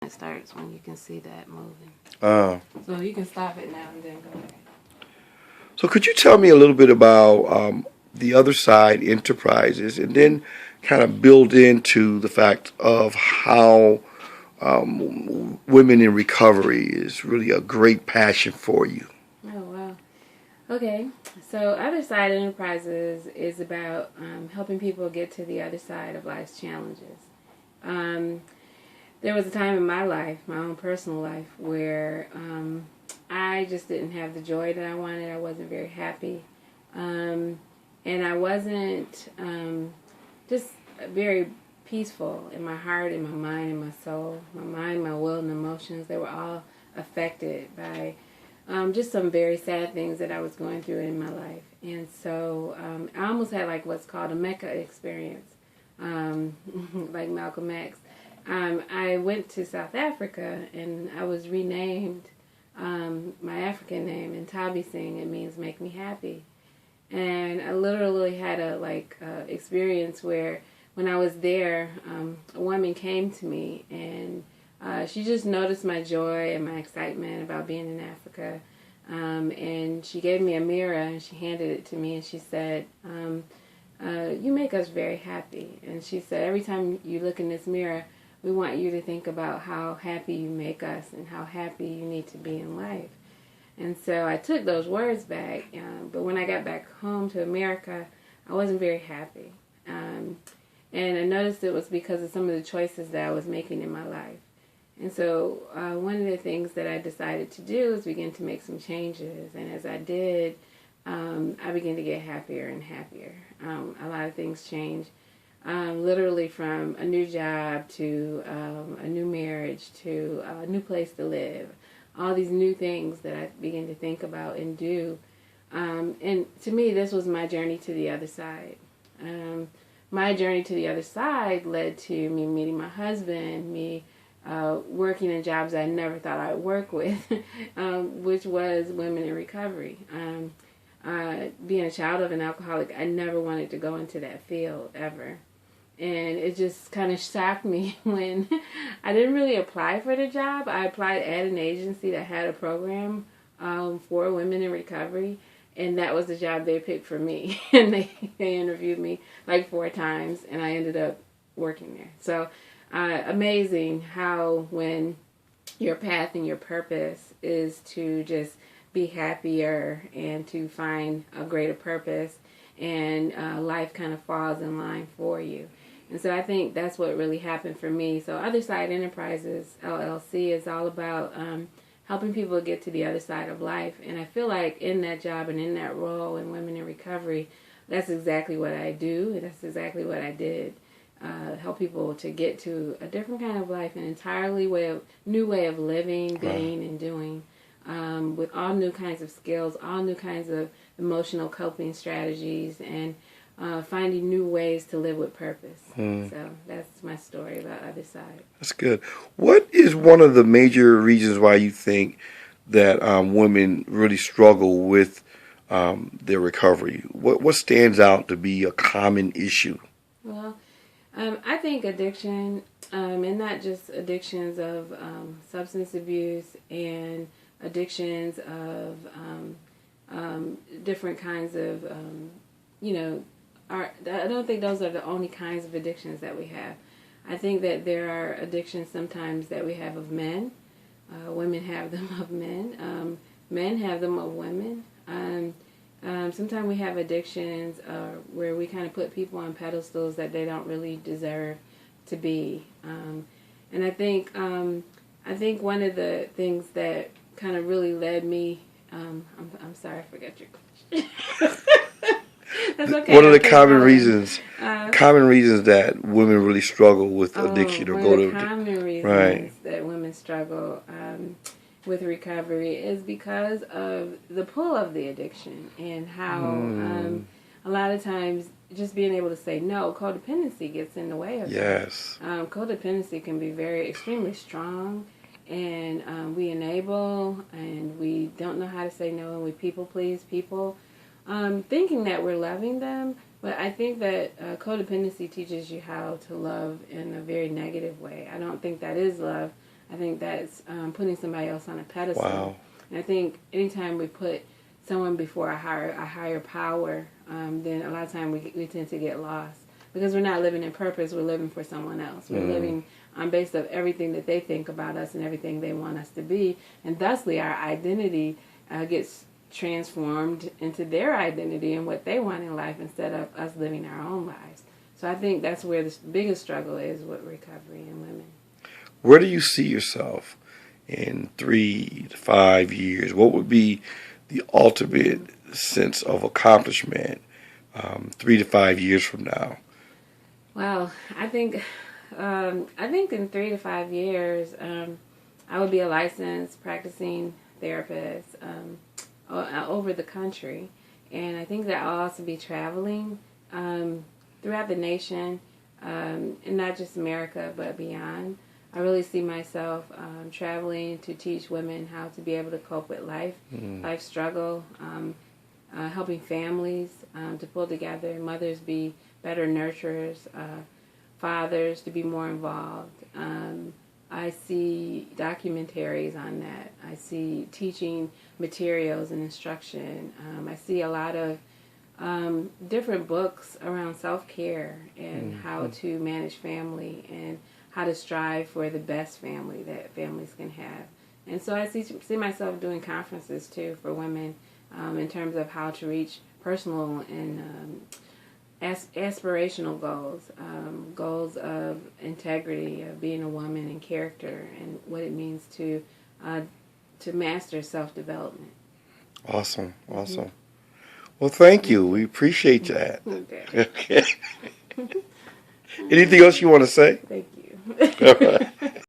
It starts when you can see that moving. Uh, So you can stop it now and then go back. so could you tell me a little bit about the other side enterprises, and then kind of build into the fact of how women in recovery is really a great passion for you? Oh, wow. Okay. So Other Side Enterprises is about helping people get to the other side of life's challenges. Um, there was a time in my life, my own personal life, where I just didn't have the joy that I wanted. I wasn't very happy. And I wasn't just very peaceful in my heart, in my mind, in my soul. My mind, my will, and emotions, they were all affected by just some very sad things that I was going through in my life. And so I almost had like what's called a Mecca experience, like Malcolm X. I went to South Africa and I was renamed my African name, and Tabi Singh, it means make me happy. And I literally had a experience where when I was there, a woman came to me and she just noticed my joy and my excitement about being in Africa. And she gave me a mirror and she handed it to me and she said, you make us very happy. And she said, every time you look in this mirror, we want you to think about how happy you make us and how happy you need to be in life. And so I took those words back, but when I got back home to America, I wasn't very happy. And I noticed it was because of some of the choices that I was making in my life. And so one of the things that I decided to do is begin to make some changes. And as I did, I began to get happier and happier. A lot of things changed, literally from a new job to a new marriage to a new place to live. All these new things that I began to think about and do. And to me, this was my journey to the other side. My journey to the other side led to me meeting my husband, me working in jobs I never thought I'd work with, which was women in recovery. Being a child of an alcoholic, I never wanted to go into that field ever. And it just kind of shocked me when I didn't really apply for the job. I applied at an agency that had a program for women in recovery, and that was the job they picked for me. And they interviewed me like 4 times, and I ended up working there. So amazing how when your path and your purpose is to just be happier and to find a greater purpose, and life kind of falls in line for you. And so I think that's what really happened for me. So Other Side Enterprises, LLC, is all about helping people get to the other side of life. And I feel like in that job and in that role in Women in Recovery, that's exactly what I do. And that's exactly what I did. Help people to get to a different kind of life, an entirely new way of living, being, and doing, with all new kinds of skills, all new kinds of emotional coping strategies, and finding new ways to live with purpose. So that's my story about Other Side. That's good. What is one of the major reasons why you think that women really struggle with their recovery? What stands out to be a common issue? Well, I think addiction, and not just addictions of substance abuse and addictions of different kinds of, I don't think those are the only kinds of addictions that we have. I think that there are addictions sometimes that we have of men. Women have them of men. Men have them of women. Sometimes we have addictions where we kind of put people on pedestals that they don't really deserve to be. And I think one of the things that kind of really led me. I'm sorry, I forgot your question. That's okay. What are the common reasons that women really struggle with addiction or go to? One of the common reasons that women struggle with recovery is because of the pull of the addiction, and how a lot of times just being able to say no, codependency gets in the way of yes. that. Codependency can be extremely strong, and we enable, and we don't know how to say no, and we people please people, thinking that we're loving them. But I think that codependency teaches you how to love in a very negative way. I don't think that is love. I think that's putting somebody else on a pedestal. Wow. And I think anytime we put someone before a higher power, then a lot of time we tend to get lost because we're not living in purpose. We're living for someone else. We're living on base of everything that they think about us and everything they want us to be, and thusly our identity gets transformed into their identity and what they want in life instead of us living our own lives. So I think that's where the biggest struggle is with recovery in women. Where do you see yourself in 3 to 5 years? What would be the ultimate sense of accomplishment 3 to 5 years from now? Well, I think in 3 to 5 years, I would be a licensed practicing therapist over the country, and I think that I'll also be traveling throughout the nation, and not just America but beyond. I really see myself traveling to teach women how to be able to cope with life struggle, helping families to pull together, mothers be better nurturers, fathers to be more involved. I see documentaries on that. I see teaching materials and instruction. I see a lot of different books around self-care and how to manage family and how to strive for the best family that families can have. And so I see myself doing conferences too for women in terms of how to reach personal and aspirational goals, goals of integrity, of being a woman and character, and what it means to master self-development. Awesome. Well, thank you. We appreciate that. Okay. Okay. Anything else you want to say? Thank you. All right.